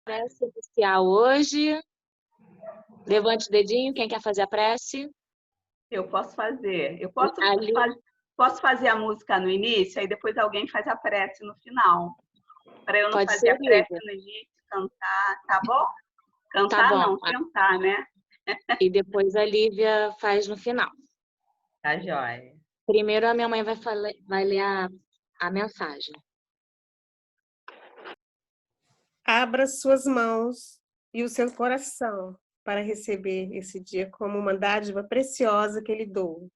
prece inicial hoje. Levante o dedinho, quem quer fazer a prece? Eu posso fazer. Ali. Posso fazer a música no início, aí depois alguém faz a prece no final. Para eu não Pode fazer ser, a prece Lívia. no início, cantar, tá bom? Tá Cantar bom. não, cantar, né? E depois a Lívia faz no final. Tá joia. Primeiro a minha mãe vai ler a mensagem. Abra suas mãos e o seu coração para receber esse dia como uma dádiva preciosa que Ele dou.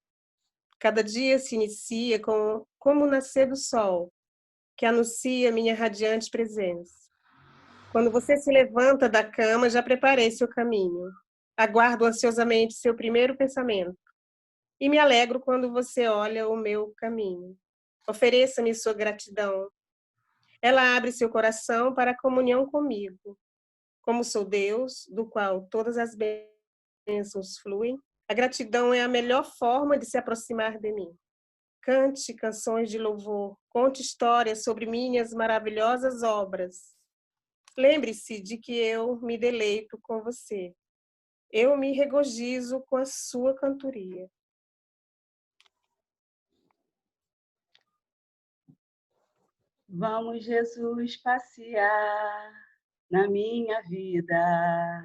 Cada dia se inicia como o nascer do sol, que anuncia minha radiante presença. Quando você se levanta da cama, já preparei seu caminho. Aguardo ansiosamente seu primeiro pensamento. E me alegro quando você olha o meu caminho. Ofereça-me sua gratidão. Ela abre seu coração para a comunhão comigo. Como sou Deus, do qual todas as bênçãos fluem, a gratidão é a melhor forma de se aproximar de mim. Cante canções de louvor, conte histórias sobre minhas maravilhosas obras. Lembre-se de que eu me deleito com você. Eu me regozijo com a sua cantoria. Vamos, Jesus, passear na minha vida.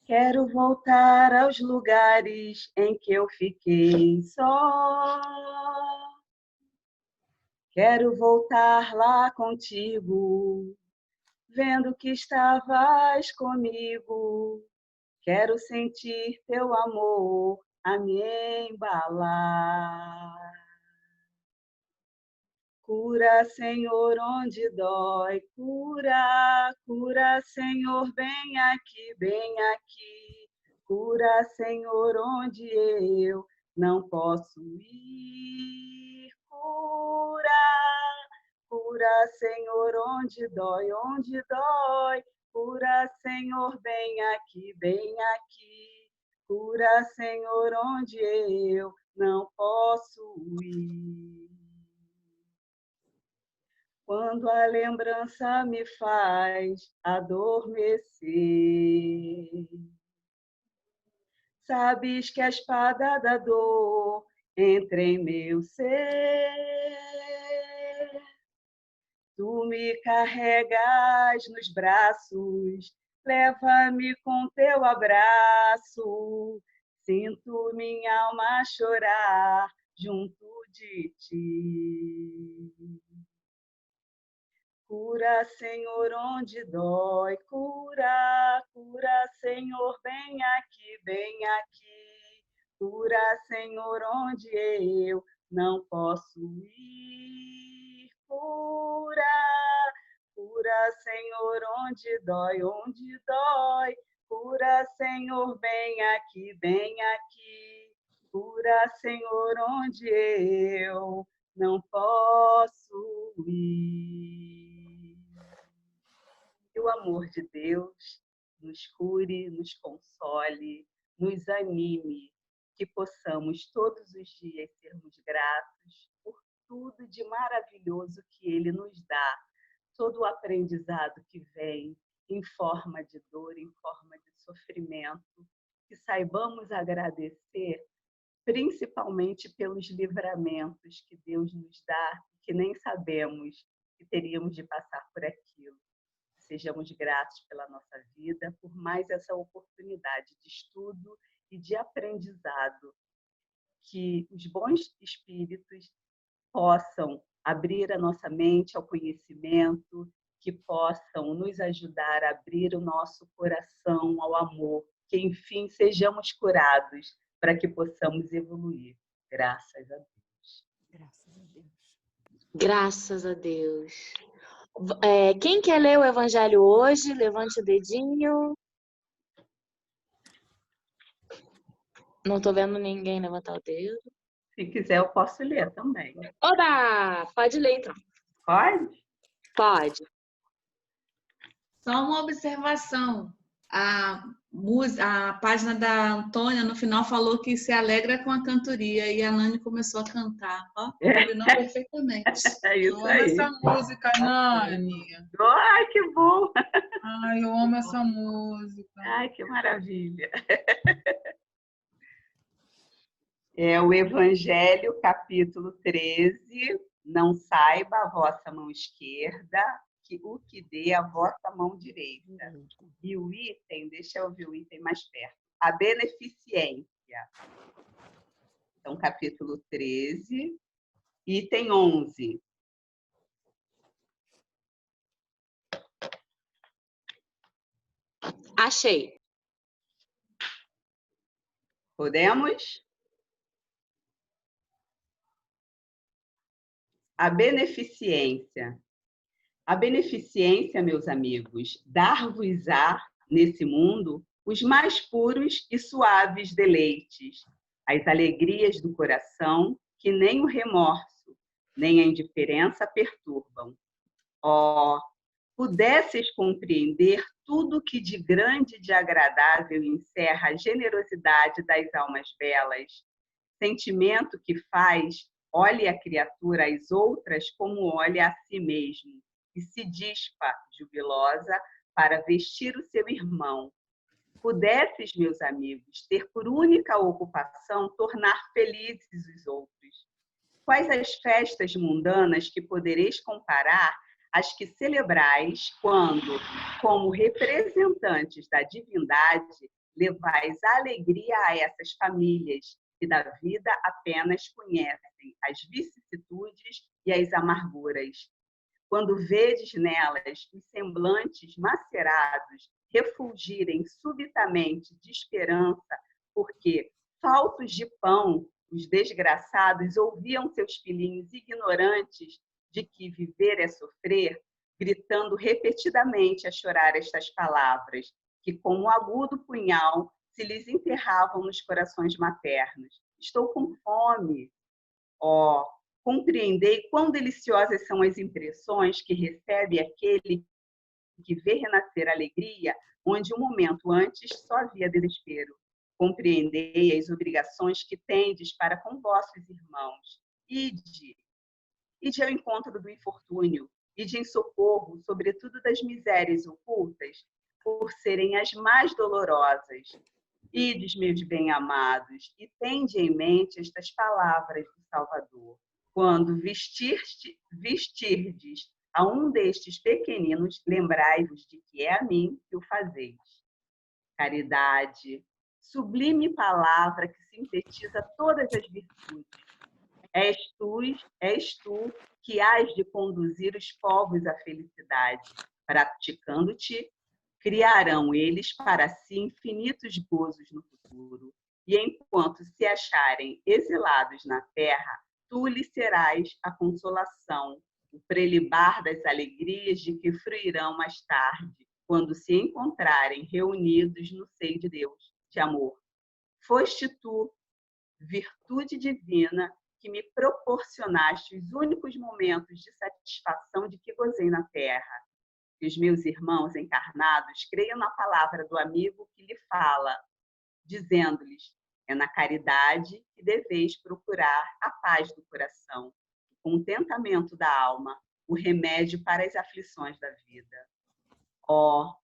Quero voltar aos lugares em que eu fiquei só. Quero voltar lá contigo, vendo que estavas comigo. Quero sentir teu amor a me embalar. Cura, Senhor, onde dói. Cura, cura, Senhor, bem aqui, bem aqui. Cura, Senhor, onde eu não posso ir. Cura, cura, Senhor, onde dói, onde dói. Cura, Senhor, bem aqui, bem aqui. Cura, Senhor, onde eu não posso ir. Quando a lembrança me faz adormecer, sabes que a espada da dor entra em meu ser. Tu me carregas nos braços, leva-me com teu abraço. Sinto minha alma chorar junto de ti. Cura, Senhor, onde dói. Cura, cura, Senhor, bem aqui, bem aqui. Cura, Senhor, onde eu não posso ir. Cura, cura, Senhor, onde dói, onde dói. Cura, Senhor, bem aqui, bem aqui. Cura, Senhor, onde eu não posso ir. Que o amor de Deus nos cure, nos console, nos anime, que possamos todos os dias sermos gratos por tudo de maravilhoso que Ele nos dá, todo o aprendizado que vem em forma de dor, em forma de sofrimento, que saibamos agradecer, principalmente pelos livramentos que Deus nos dá, que nem sabemos que teríamos de passar por aquilo. Sejamos gratos pela nossa vida, por mais essa oportunidade de estudo e de aprendizado, que os bons espíritos possam abrir a nossa mente ao conhecimento, que possam nos ajudar a abrir o nosso coração ao amor, que enfim sejamos curados para que possamos evoluir. Graças a Deus. Graças a Deus. Graças a Deus. Quem quer ler o Evangelho hoje? Levante o dedinho. Não estou vendo ninguém levantar o dedo. Se quiser, eu posso ler também. Oba! Pode ler, então. Pode? Pode. Só uma observação. A página da Antônia, no final, falou que se alegra com a cantoria e a Nani começou a cantar. Ó, combinou perfeitamente. É isso Amo aí. essa música, Nani. Ai, bom. Ai, eu amo essa música. Ai, que maravilha. É o Evangelho, capítulo 13. Não saiba a vossa mão esquerda que o que dê a vossa mão direita. E o item, deixa eu ver o item mais perto. A beneficência. Então, capítulo 13, item 11. Achei. Podemos? A beneficência. A beneficência, meus amigos, dar-vos-á nesse mundo os mais puros e suaves deleites, as alegrias do coração que nem o remorso, nem a indiferença perturbam. Ó, pudesses compreender tudo que de grande e de agradável encerra a generosidade das almas belas, sentimento que faz, olhe a criatura às outras como olha a si mesmo, e se dispa, jubilosa, para vestir o seu irmão. Pudesses, meus amigos, ter por única ocupação tornar felizes os outros. Quais as festas mundanas que podereis comparar às que celebrais quando, como representantes da divindade, levais a alegria a essas famílias que da vida apenas conhecem as vicissitudes e as amarguras? Quando vedes nelas os semblantes macerados refulgirem subitamente de esperança, porque, faltos de pão, os desgraçados ouviam seus filhinhos ignorantes de que viver é sofrer, gritando repetidamente a chorar estas palavras, que como agudo punhal se lhes enterravam nos corações maternos. Estou com fome. Ó, compreendei quão deliciosas são as impressões que recebe aquele que vê renascer a alegria, onde um momento antes só havia desespero. Compreendei as obrigações que tendes para com vossos irmãos. Ide ao encontro do infortúnio, ide em socorro, sobretudo das misérias ocultas, por serem as mais dolorosas. Ides, meus bem-amados, e tende em mente estas palavras do Salvador. Quando vestirdes a um destes pequeninos, lembrai-vos de que é a mim que o fazeis. Caridade, sublime palavra que sintetiza todas as virtudes. És tu que hás de conduzir os povos à felicidade. Praticando-te, criarão eles para si infinitos gozos no futuro. E enquanto se acharem exilados na terra, tu lhes serás a consolação, o prelibar das alegrias de que fruirão mais tarde, quando se encontrarem reunidos no seio de Deus, de amor. Foste tu, virtude divina, que me proporcionaste os únicos momentos de satisfação de que gozei na terra. Que os meus irmãos encarnados creiam na palavra do amigo que lhe fala, dizendo-lhes: é na caridade que deveis procurar a paz do coração, o contentamento da alma, o remédio para as aflições da vida. Ó,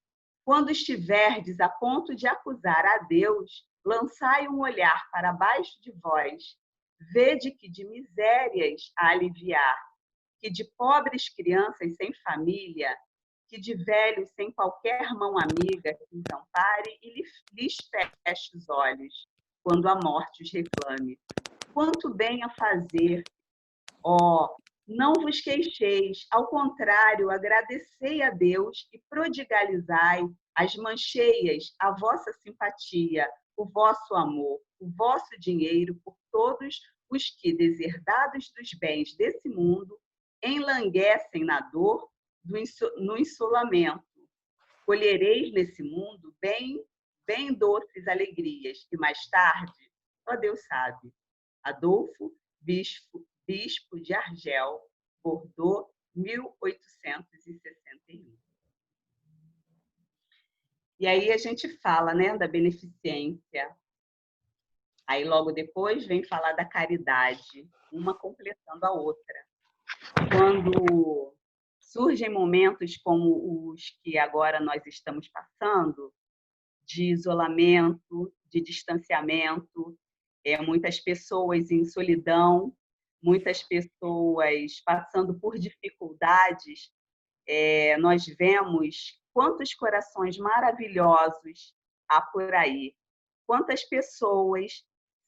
quando estiverdes a ponto de acusar a Deus, lançai um olhar para baixo de vós, vede que de misérias a aliviar, que de pobres crianças sem família, que de velhos sem qualquer mão amiga que os ampare e lhes feche os olhos, quando a morte os reclame. Quanto bem a fazer, ó, não vos queixeis, ao contrário, agradecei a Deus e prodigalizai as mancheias, a vossa simpatia, o vosso amor, o vosso dinheiro por todos os que, deserdados dos bens desse mundo, enlanguecem na dor no insolamento. Colhereis nesse mundo bem doces alegrias, e mais tarde, só Deus sabe. Adolfo, bispo de Argel, Bordeaux, 1861. E aí a gente fala, né, da beneficência. Aí logo depois vem falar da caridade, uma completando a outra. Quando surgem momentos como os que agora nós estamos passando, de isolamento, de distanciamento, muitas pessoas em solidão, muitas pessoas passando por dificuldades, nós vemos quantos corações maravilhosos há por aí, quantas pessoas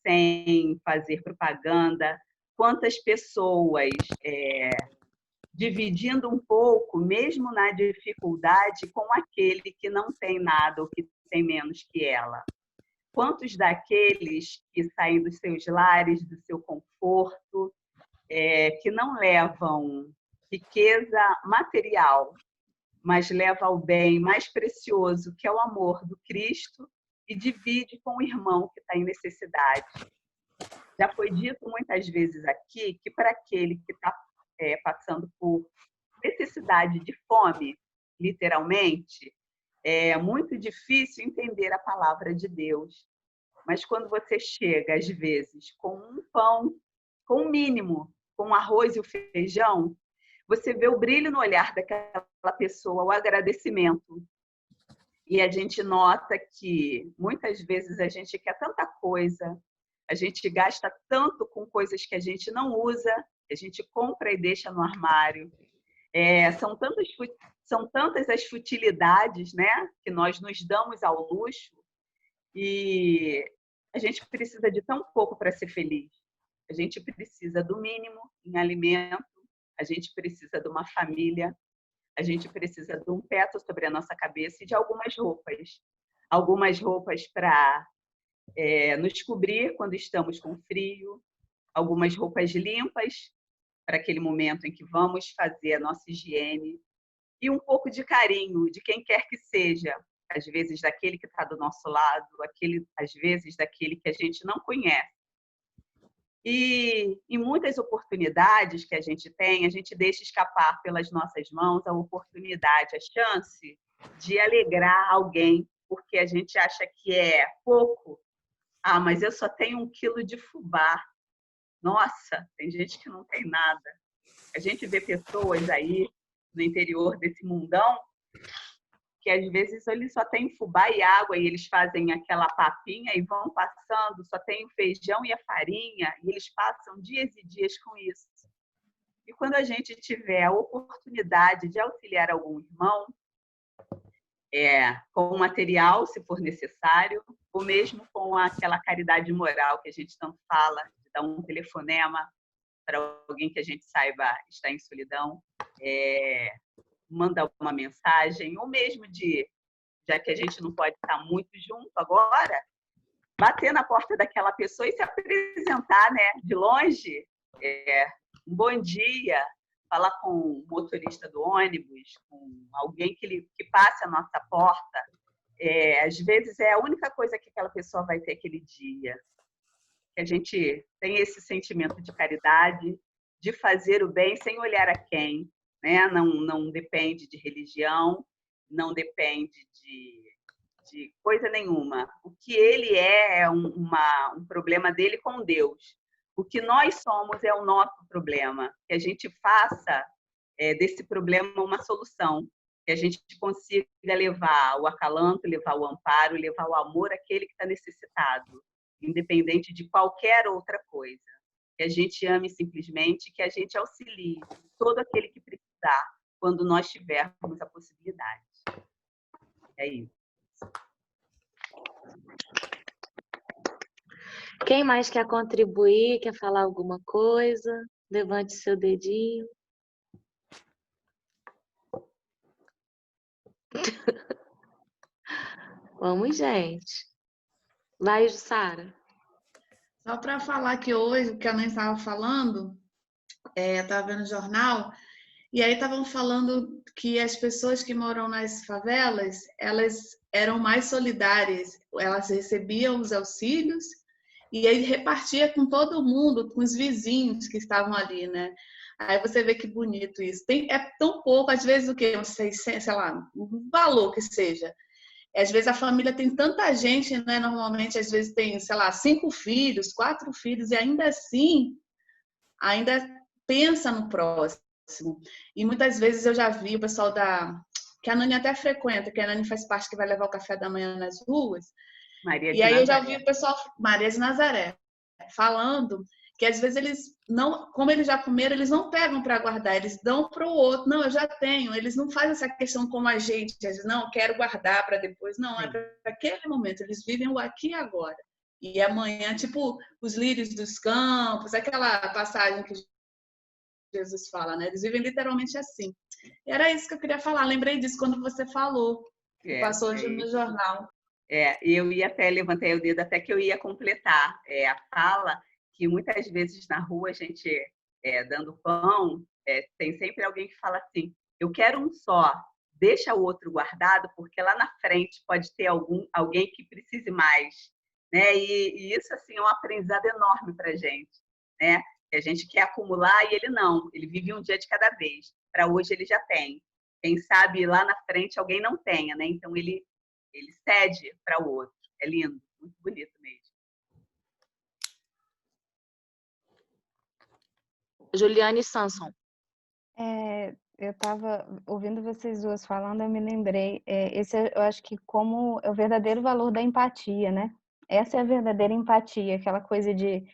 sem fazer propaganda, quantas pessoas dividindo um pouco, mesmo na dificuldade, com aquele que não tem nada ou que tem menos que ela. Quantos daqueles que saem dos seus lares, do seu conforto, que não levam riqueza material, mas levam ao bem mais precioso, que é o amor do Cristo, e divide com o irmão que está em necessidade. Já foi dito muitas vezes aqui que para aquele que está passando por necessidade de fome, literalmente, é muito difícil entender a palavra de Deus. Mas quando você chega, às vezes, com um pão, com o mínimo, com o arroz e o feijão, você vê o brilho no olhar daquela pessoa, o agradecimento. E a gente nota que, muitas vezes, a gente quer tanta coisa, a gente gasta tanto com coisas que a gente não usa, a gente compra e deixa no armário. São tantas as futilidades, né, que nós nos damos ao luxo, e a gente precisa de tão pouco para ser feliz. A gente precisa do mínimo em alimento, a gente precisa de uma família, a gente precisa de um teto sobre a nossa cabeça e de algumas roupas. Algumas roupas para nos cobrir quando estamos com frio, algumas roupas limpas para aquele momento em que vamos fazer a nossa higiene, e um pouco de carinho de quem quer que seja, às vezes daquele que está do nosso lado, às vezes daquele que a gente não conhece. E em muitas oportunidades que a gente tem, a gente deixa escapar pelas nossas mãos a oportunidade, a chance de alegrar alguém, porque a gente acha que é pouco. Ah, mas eu só tenho 1 quilo de fubá. Nossa, tem gente que não tem nada. A gente vê pessoas aí no interior desse mundão que às vezes eles só têm fubá e água e eles fazem aquela papinha e vão passando, só tem o feijão e a farinha e eles passam dias e dias com isso. E quando a gente tiver a oportunidade de auxiliar algum irmão, com material, se for necessário, ou mesmo com aquela caridade moral que a gente tanto fala, de dar um telefonema para alguém que a gente saiba está em solidão, mandar uma mensagem, ou mesmo já que a gente não pode estar muito junto agora, bater na porta daquela pessoa e se apresentar, né, de longe, um bom dia, falar com o motorista do ônibus, com alguém que passe a nossa porta. Às vezes é a única coisa que aquela pessoa vai ter aquele dia. Que a gente tem esse sentimento de caridade, de fazer o bem sem olhar a quem, né? Não depende de religião, não depende de coisa nenhuma. O que ele é um problema dele com Deus. O que nós somos é o nosso problema. Que a gente faça desse problema uma solução. Que a gente consiga levar o acalanto, levar o amparo, levar o amor àquele que está necessitado, independente de qualquer outra coisa. Que a gente ame simplesmente, que a gente auxilie todo aquele que precisar, quando nós tivermos a possibilidade. É isso. Quem mais quer contribuir, quer falar alguma coisa? Levante seu dedinho. Vamos, gente. Vai, Jussara. Só para falar que hoje, o que a Ana estava falando, eu estava vendo o jornal, e aí estavam falando que as pessoas que moram nas favelas, elas eram mais solidárias, elas recebiam os auxílios e aí repartia com todo mundo, com os vizinhos que estavam ali, né? Aí você vê que bonito isso. É tão pouco, às vezes o quê? Sei lá, um valor que seja. Às vezes a família tem tanta gente, né? Normalmente, às vezes tem, sei lá, 5 filhos, 4 filhos, e ainda assim, ainda pensa no próximo. E muitas vezes eu já vi o pessoal que a Nani até frequenta, que a Nani faz parte que vai levar o café da manhã nas ruas. Maria E de aí eu já Nazaré. vi o pessoal, Maria de Nazaré, falando que às vezes eles não, como eles já comeram, eles não pegam para guardar, eles dão para o outro. Não, eu já tenho. Eles não fazem essa questão como a gente, não, quero guardar para depois. Não, é para aquele momento. Eles vivem o aqui e agora. E amanhã, tipo, os lírios dos campos, aquela passagem que Jesus fala, né? Eles vivem literalmente assim. E era isso que eu queria falar. Lembrei disso quando você falou, que passou hoje no jornal. Eu ia até, levantei o dedo até que eu ia completar a fala, que muitas vezes na rua a gente, dando pão, tem sempre alguém que fala assim, eu quero um só, deixa o outro guardado, porque lá na frente pode ter alguém que precise mais. Né? E isso assim, é um aprendizado enorme para a gente. Né? Que a gente quer acumular e ele não, ele vive um dia de cada vez. Para hoje ele já tem. Quem sabe lá na frente alguém não tenha, né? Então ele cede para o outro. É lindo, muito bonito mesmo. Juliane Sanson. Eu estava ouvindo vocês duas falando, eu me lembrei. Eu acho que como é o verdadeiro valor da empatia, né? Essa é a verdadeira empatia, aquela coisa de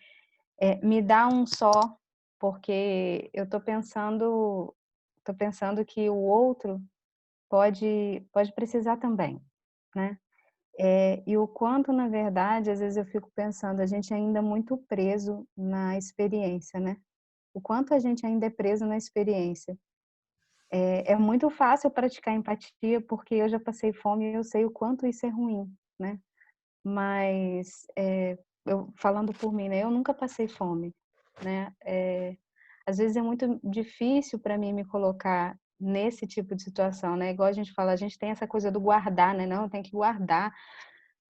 me dá um só, porque eu tô pensando que o outro pode precisar também, né? E o quanto, na verdade, às vezes eu fico pensando, a gente ainda é muito preso na experiência, né? O quanto a gente ainda é preso na experiência. É muito fácil praticar empatia, porque eu já passei fome e eu sei o quanto isso é ruim, né? Mas, eu falando por mim, né? Eu nunca passei fome, né? Às vezes é muito difícil para mim me colocar nesse tipo de situação, né? Igual a gente fala, a gente tem essa coisa do guardar, né? Não, tem que guardar.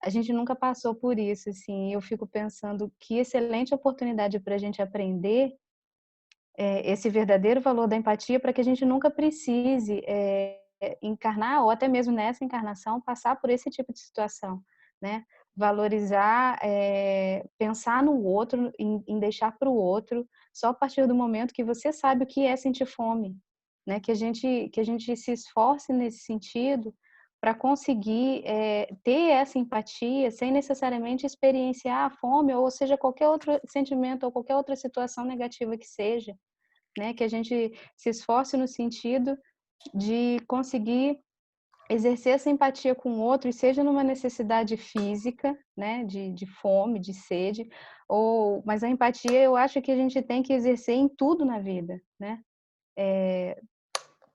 A gente nunca passou por isso, assim. Eu fico pensando que excelente oportunidade para a gente aprender esse verdadeiro valor da empatia para que a gente nunca precise encarnar, ou até mesmo nessa encarnação, passar por esse tipo de situação, né? Valorizar, pensar no outro, em deixar para o outro, só a partir do momento que você sabe o que é sentir fome, né? Que a gente se esforce nesse sentido para conseguir ter essa empatia sem necessariamente experienciar a fome, ou seja, qualquer outro sentimento ou qualquer outra situação negativa que seja, né? Que a gente se esforce no sentido de conseguir exercer essa empatia com o outro, e seja numa necessidade física, né? De fome, de sede, mas a empatia eu acho que a gente tem que exercer em tudo na vida, né?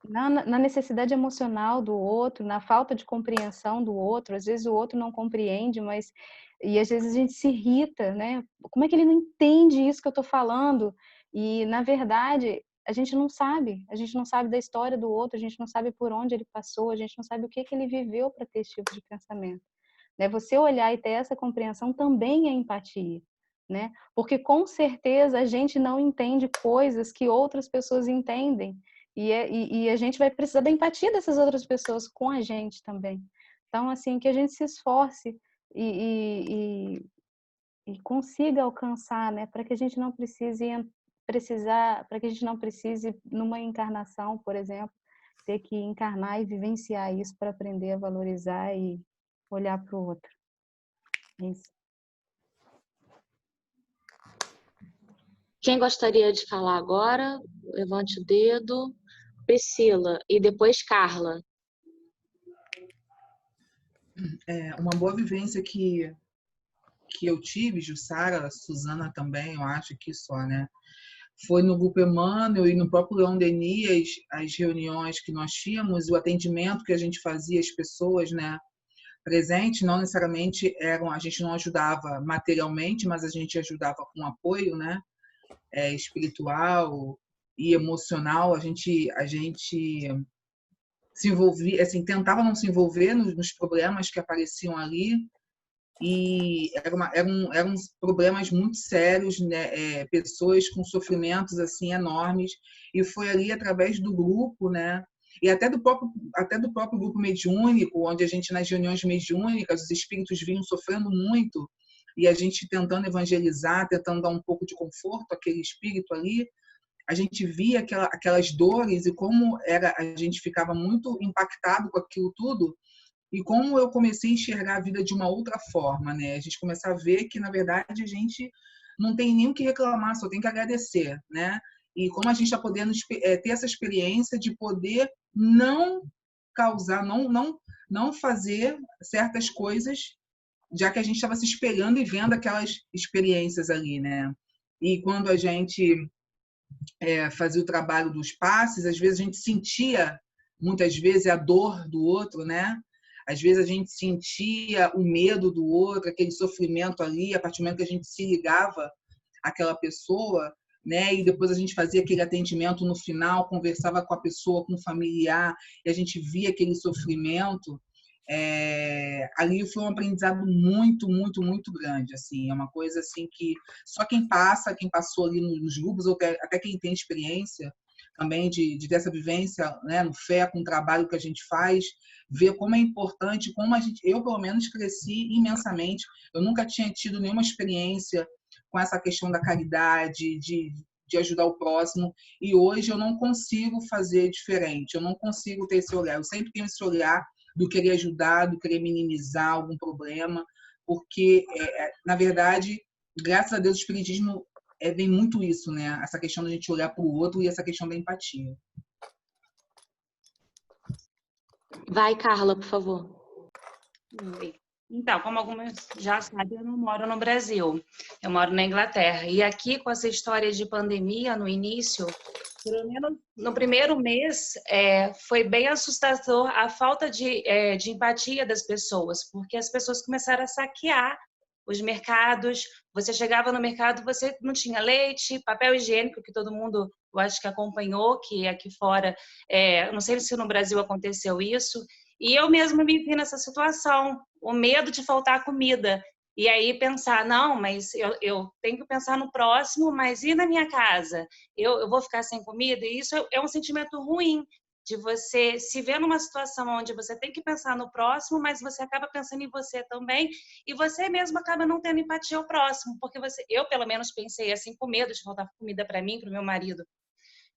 Na necessidade emocional do outro, na falta de compreensão do outro. Às vezes o outro não compreende, e às vezes a gente se irrita, né? Como é que ele não entende isso que eu estou falando? E, na verdade, a gente não sabe da história do outro, a gente não sabe por onde ele passou, a gente não sabe o que ele viveu para ter esse tipo de pensamento. Né? Você olhar e ter essa compreensão também é empatia, né? Porque com certeza a gente não entende coisas que outras pessoas entendem, e a gente vai precisar da empatia dessas outras pessoas com a gente também. Então, assim, que a gente se esforce e consiga alcançar, né? Para que a gente não para que a gente não precise, numa encarnação, por exemplo, ter que encarnar e vivenciar isso para aprender a valorizar e olhar para o outro. É isso. Quem gostaria de falar agora? Levante o dedo. Priscila e depois Carla. Uma boa vivência que eu tive, Jussara, Suzana também, eu acho que só, né? Foi no Grupo Emmanuel e no próprio Leon Denis, as reuniões que nós tínhamos, o atendimento que a gente fazia às pessoas, né? Presente, não necessariamente a gente não ajudava materialmente, mas a gente ajudava com apoio, né? Espiritual e emocional. A gente se envolvia, assim, tentava não se envolver nos problemas que apareciam ali, e eram problemas muito sérios, né? Pessoas com sofrimentos assim enormes, e foi ali através do grupo, né? E até do próprio grupo mediúnico, onde a gente, nas reuniões mediúnicas, os espíritos vinham sofrendo muito, e a gente tentando evangelizar, tentando dar um pouco de conforto àquele espírito ali, a gente via aquelas dores e como a gente ficava muito impactado com aquilo tudo, e como eu comecei a enxergar a vida de uma outra forma, né? A gente começa a ver que, na verdade, a gente não tem nem o que reclamar, só tem que agradecer, né? E como a gente está podendo ter essa experiência de poder não causar, não fazer certas coisas, já que a gente estava se espelhando e vendo aquelas experiências ali, né? E quando a gente fazia o trabalho dos passes, às vezes a gente sentia, muitas vezes, a dor do outro, né? Às vezes a gente sentia o medo do outro, aquele sofrimento ali, a partir do momento que a gente se ligava àquela pessoa, né? E depois a gente fazia aquele atendimento no final, conversava com a pessoa, com o familiar, e a gente via aquele sofrimento. Ali foi um aprendizado muito, muito, muito grande, assim, é uma coisa assim que só quem passou ali nos grupos, ou até quem tem experiência também de ter essa vivência, né, no FEA, com o trabalho que a gente faz, vê como é importante, eu pelo menos cresci imensamente, eu nunca tinha tido nenhuma experiência com essa questão da caridade, de ajudar o próximo, e hoje eu não consigo fazer diferente, eu não consigo ter esse olhar, eu sempre tenho esse olhar do querer ajudar, do querer minimizar algum problema, porque, na verdade, graças a Deus, o espiritismo vem muito isso, né? Essa questão da gente olhar para o outro e essa questão da empatia. Vai, Carla, por favor. Então, como algumas já sabem, eu não moro no Brasil, eu moro na Inglaterra. E aqui, com essa história de pandemia no início, pelo menos no primeiro mês, foi bem assustador a falta de empatia das pessoas, porque as pessoas começaram a saquear os mercados. Você chegava no mercado, você não tinha leite, papel higiênico, que todo mundo, eu acho que acompanhou, que aqui fora, não sei se no Brasil aconteceu isso, e eu mesma me vi nessa situação, o medo de faltar comida. E aí pensar, não, mas eu tenho que pensar no próximo, mas e na minha casa? Eu vou ficar sem comida? E isso é um sentimento ruim, de você se ver numa situação onde você tem que pensar no próximo, mas você acaba pensando em você também, e você mesmo acaba não tendo empatia ao próximo, porque eu pelo menos pensei assim, com medo de faltar comida para mim, para o meu marido.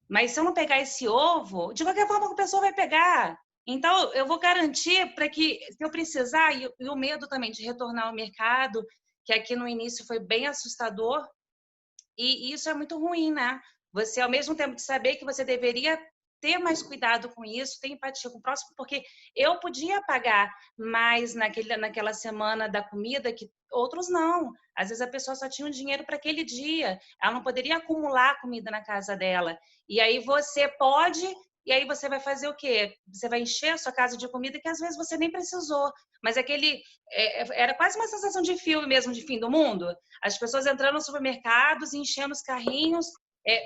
Mas se eu não pegar esse ovo, de qualquer forma a pessoa vai pegar. Então, eu vou garantir para que, se eu precisar, e o medo também de retornar ao mercado, que aqui no início foi bem assustador, e isso é muito ruim, né? Você, ao mesmo tempo de saber que você deveria ter mais cuidado com isso, ter empatia com o próximo, porque eu podia pagar mais naquela semana da comida que outros não. Às vezes a pessoa só tinha o dinheiro para aquele dia, ela não poderia acumular comida na casa dela. E aí você pode, e aí você vai fazer o quê? Você vai encher a sua casa de comida que às vezes você nem precisou. Mas era quase uma sensação de filme mesmo, de fim do mundo. As pessoas entrando nos supermercados, enchendo os carrinhos.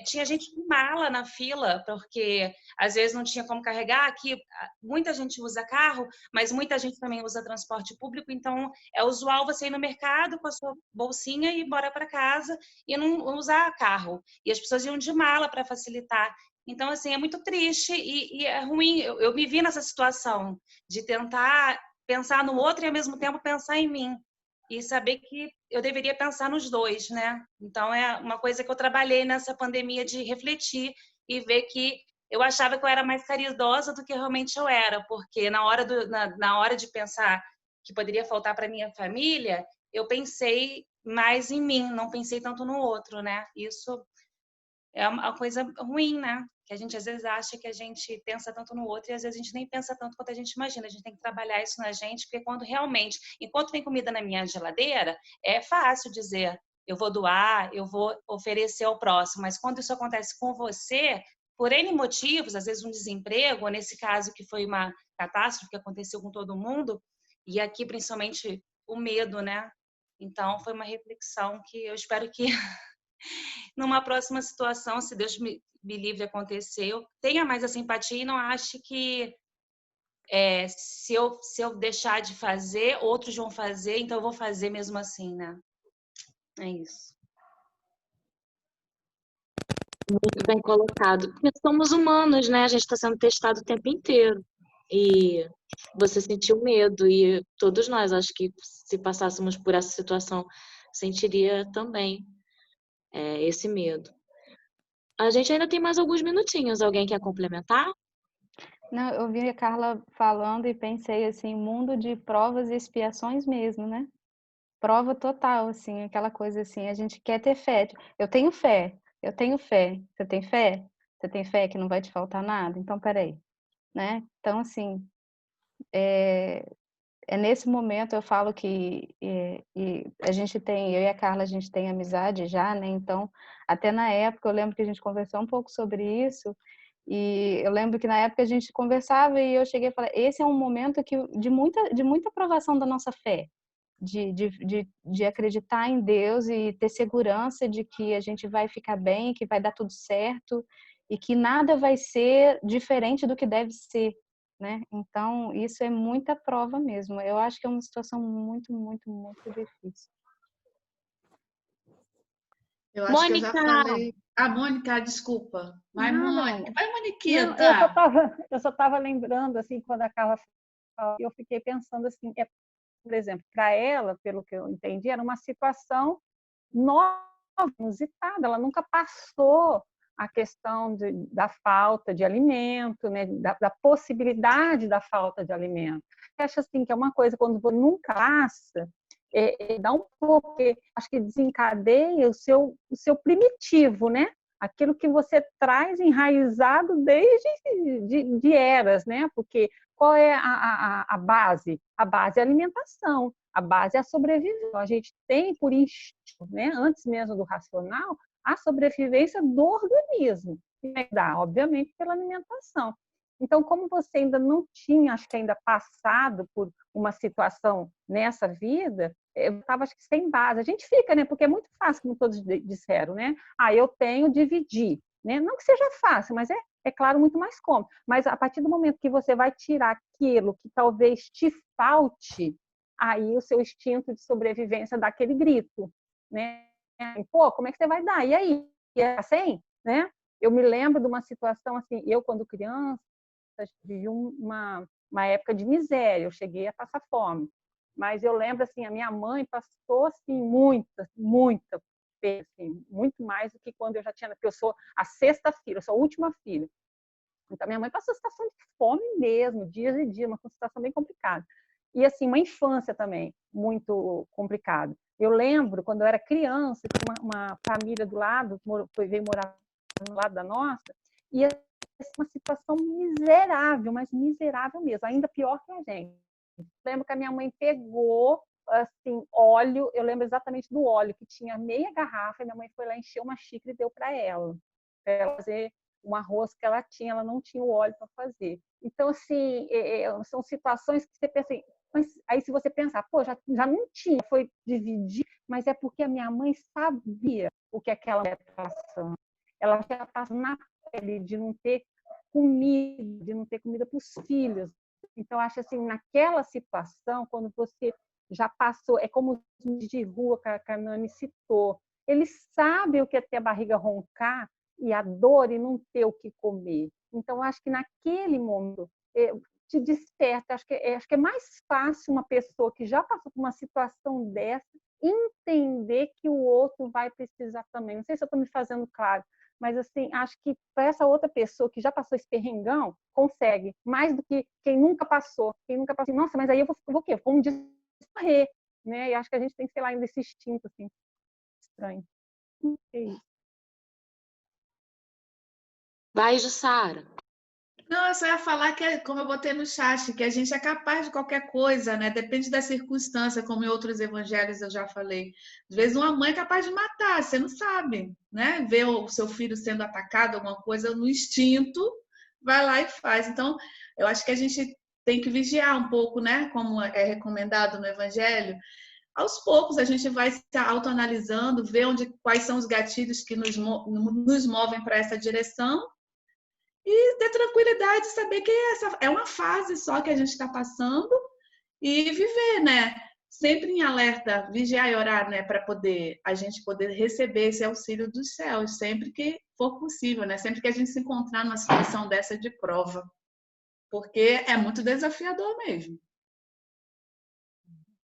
Tinha gente com mala na fila, porque às vezes não tinha como carregar. Aqui muita gente usa carro, mas muita gente também usa transporte público, então é usual você ir no mercado com a sua bolsinha e ir embora para casa e não usar carro. E as pessoas iam de mala para facilitar. Então, assim, é muito triste e é ruim. Eu me vi nessa situação de tentar pensar no outro e ao mesmo tempo pensar em mim. E saber que eu deveria pensar nos dois, né? Então, é uma coisa que eu trabalhei nessa pandemia, de refletir e ver que eu achava que eu era mais caridosa do que realmente eu era, porque na hora de pensar que poderia faltar para minha família, eu pensei mais em mim, não pensei tanto no outro, né? Isso é uma coisa ruim, né? Que a gente às vezes acha que a gente pensa tanto no outro e às vezes a gente nem pensa tanto quanto a gente imagina. A gente tem que trabalhar isso na gente, porque quando realmente, enquanto tem comida na minha geladeira, é fácil dizer, eu vou doar, eu vou oferecer ao próximo, mas quando isso acontece com você, por N motivos, às vezes um desemprego, ou nesse caso que foi uma catástrofe que aconteceu com todo mundo, e aqui principalmente o medo, né? Então foi uma reflexão que eu espero que numa próxima situação, se Deus me livre acontecer, eu tenha mais essa empatia e não ache que se eu deixar de fazer, outros vão fazer, então eu vou fazer mesmo assim, né? É isso. Muito bem colocado. Porque somos humanos, né? A gente está sendo testado o tempo inteiro. E você sentiu medo, e todos nós, acho que se passássemos por essa situação, sentiria também esse medo. A gente ainda tem mais alguns minutinhos. Alguém quer complementar? Não, eu vi a Carla falando e pensei assim, mundo de provas e expiações mesmo, né? Prova total, assim, aquela coisa assim, a gente quer ter fé. Eu tenho fé, eu tenho fé. Você tem fé? Você tem fé que não vai te faltar nada? Então, peraí, né? Então, assim, é nesse momento eu falo que e a gente tem, eu e a Carla, a gente tem amizade já, né? Então, até na época, eu lembro que a gente conversou um pouco sobre isso, e eu lembro que na época a gente conversava e eu cheguei a falar, esse é um momento que, de muita provação da nossa fé, de acreditar em Deus e ter segurança de que a gente vai ficar bem, que vai dar tudo certo, e que nada vai ser diferente do que deve ser, né? Então, isso é muita prova mesmo. Eu acho que é uma situação muito, muito, muito difícil. Eu acho que eu já Mônica! falei. Ah, Mônica, desculpa. Vai, Não, Mônica. Vai, não, Moniquita. eu só estava lembrando, assim, quando a Carla falou, eu fiquei pensando assim, por exemplo, para ela, pelo que eu entendi, era uma situação nova, inusitada, ela nunca passou a questão da falta de alimento, né, da possibilidade da falta de alimento. Eu acho assim, que é uma coisa, quando você nunca passa, dá um pouco, acho que desencadeia o seu primitivo, né? Aquilo que você traz enraizado desde de eras, né? Porque qual é a base? A base é a alimentação, a base é a sobrevivência. A gente tem por instinto, né? Antes mesmo do racional, a sobrevivência do organismo. E dá, obviamente, pela alimentação. Então, como você ainda não tinha, acho que ainda passado por uma situação nessa vida, eu estava, acho que, sem base. A gente fica, né? Porque é muito fácil, como todos disseram, né? Ah, eu tenho, dividir. Né? Não que seja fácil, mas é claro, muito mais cômodo. Mas a partir do momento que você vai tirar aquilo que talvez te falte, aí o seu instinto de sobrevivência dá aquele grito. Né? Pô, como é que você vai dar? E aí? E é assim? Né? Eu me lembro de uma situação assim, eu quando criança, vivi uma época de miséria, eu cheguei a passar fome. Mas eu lembro, assim, a minha mãe passou, assim, muita, assim, muito mais do que quando eu já tinha, porque eu sou a sexta filha, eu sou a última filha. Então, minha mãe passou situação de fome mesmo, dias e dias, uma situação bem complicada. E, assim, uma infância também muito complicada. Eu lembro, quando eu era criança, tinha uma família do lado, veio morar do lado da nossa, e uma situação miserável, mas miserável mesmo, ainda pior que a gente. Lembro que a minha mãe pegou assim, óleo, eu lembro exatamente do óleo, que tinha meia garrafa, e minha mãe foi lá, encheu uma xícara e deu para ela fazer um arroz que ela tinha, ela não tinha o óleo para fazer. Então, assim, são situações que você pensa assim, mas aí se você pensar, pô, já não tinha, foi dividir, mas é porque a minha mãe sabia o que aquela mulher estava passando. Ela já passou na pele de não ter comida para os filhos. Então, acho assim, naquela situação, quando você já passou, é como os de rua que a Nani citou, eles sabem o que é ter a barriga roncar e a dor e não ter o que comer. Então, acho que naquele momento te desperta. Acho que é mais fácil uma pessoa que já passou por uma situação dessa entender que o outro vai precisar também. Não sei se eu estou me fazendo claro, mas assim, acho que para essa outra pessoa que já passou esse perrengão, consegue, mais do que quem nunca passou. Quem nunca passou, nossa, mas aí eu vou o quê? Vou morrer, né? E acho que a gente tem, sei lá, ainda esse instinto assim, estranho. É isso. Vai, Jussara. Não, eu só ia falar que, como eu botei no chat, que a gente é capaz de qualquer coisa, né? Depende da circunstância, como em outros evangelhos eu já falei. Às vezes uma mãe é capaz de matar, você não sabe, né? Ver o seu filho sendo atacado, alguma coisa no instinto, vai lá e faz. Então, eu acho que a gente tem que vigiar um pouco, né? Como é recomendado no evangelho. Aos poucos a gente vai se autoanalisando, ver quais são os gatilhos que nos movem para essa direção. E ter tranquilidade de saber que essa é uma fase só que a gente está passando e viver, né? Sempre em alerta, vigiar e orar, né? Para a gente poder receber esse auxílio dos céus, sempre que for possível, né? Sempre que a gente se encontrar numa situação dessa de prova. Porque é muito desafiador mesmo.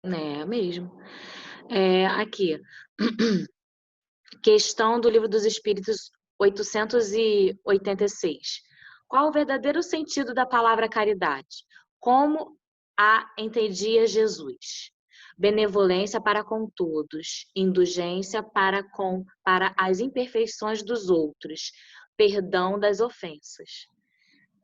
É mesmo. Aqui. Questão do Livro dos Espíritos 886. Qual o verdadeiro sentido da palavra caridade? Como a entendia Jesus? Benevolência para com todos, indulgência para as imperfeições dos outros, perdão das ofensas.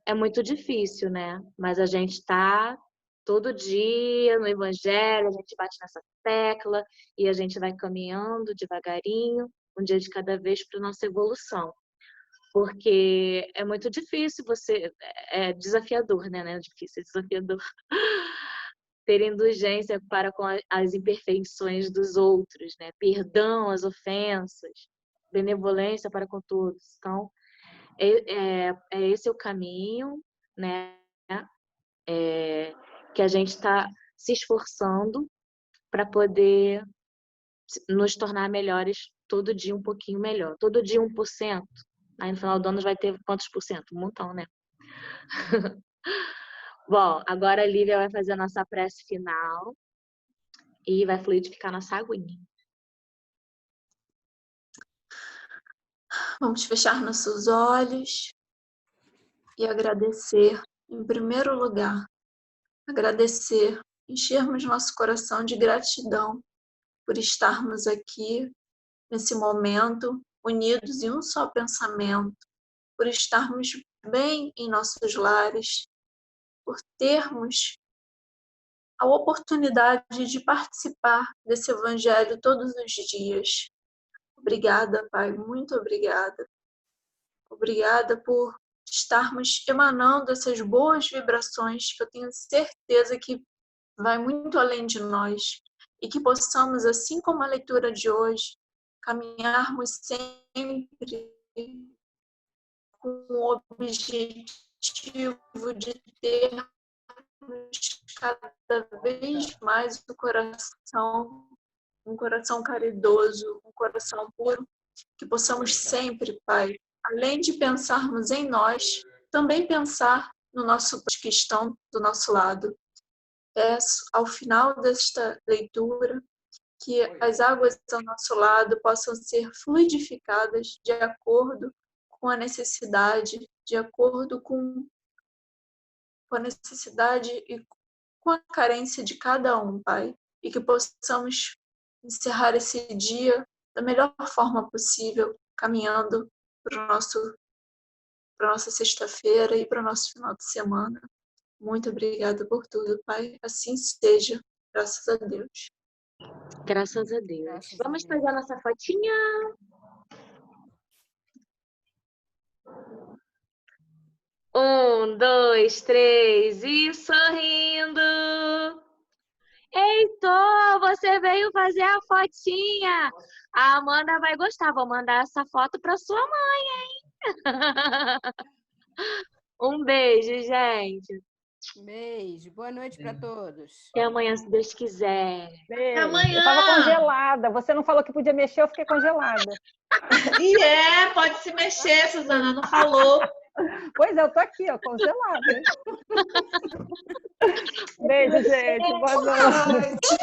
É muito difícil, né? Mas a gente está todo dia no Evangelho, a gente bate nessa tecla e a gente vai caminhando devagarinho, um dia de cada vez para a nossa evolução. Porque é muito difícil é desafiador, né? Não é difícil, é desafiador. Ter indulgência para com as imperfeições dos outros, né? Perdão às ofensas, benevolência para com todos. Então, esse o caminho, né? Que a gente está se esforçando para poder nos tornar melhores todo dia um pouquinho melhor. Todo dia 1%. Aí no final do ano vai ter quantos por cento? Um montão, né? Bom, agora a Lívia vai fazer a nossa prece final e vai fluidificar nossa aguinha. Vamos fechar nossos olhos e agradecer, em primeiro lugar, enchermos nosso coração de gratidão por estarmos aqui nesse momento, unidos em um só pensamento, por estarmos bem em nossos lares, por termos a oportunidade de participar desse Evangelho todos os dias. Obrigada, Pai, muito obrigada. Obrigada por estarmos emanando essas boas vibrações que eu tenho certeza que vai muito além de nós e que possamos, assim como a leitura de hoje, caminharmos sempre com o objetivo de termos cada vez mais um coração caridoso, um coração puro, que possamos sempre, Pai, além de pensarmos em nós, também pensar no nosso que estão do nosso lado. Peço, ao final desta leitura, que as águas ao nosso lado possam ser fluidificadas de acordo com a necessidade, de acordo com a necessidade e com a carência de cada um, Pai, e que possamos encerrar esse dia da melhor forma possível, caminhando para a nossa sexta-feira e para o nosso final de semana. Muito obrigada por tudo, Pai. Assim seja, graças a Deus. Graças a Deus. Vamos pegar nossa fotinha. Um, dois, três e sorrindo. Heitor, você veio fazer a fotinha. A Amanda vai gostar. Vou mandar essa foto para sua mãe, hein? Um beijo, gente. Beijo. Boa noite para todos. Até amanhã, se Deus quiser. Beijo. Amanhã. Eu estava congelada. Você não falou que podia mexer, eu fiquei congelada. E pode se mexer, Suzana, não falou. Pois é, eu tô aqui, ó, congelada. Beijo, gente. Boa noite.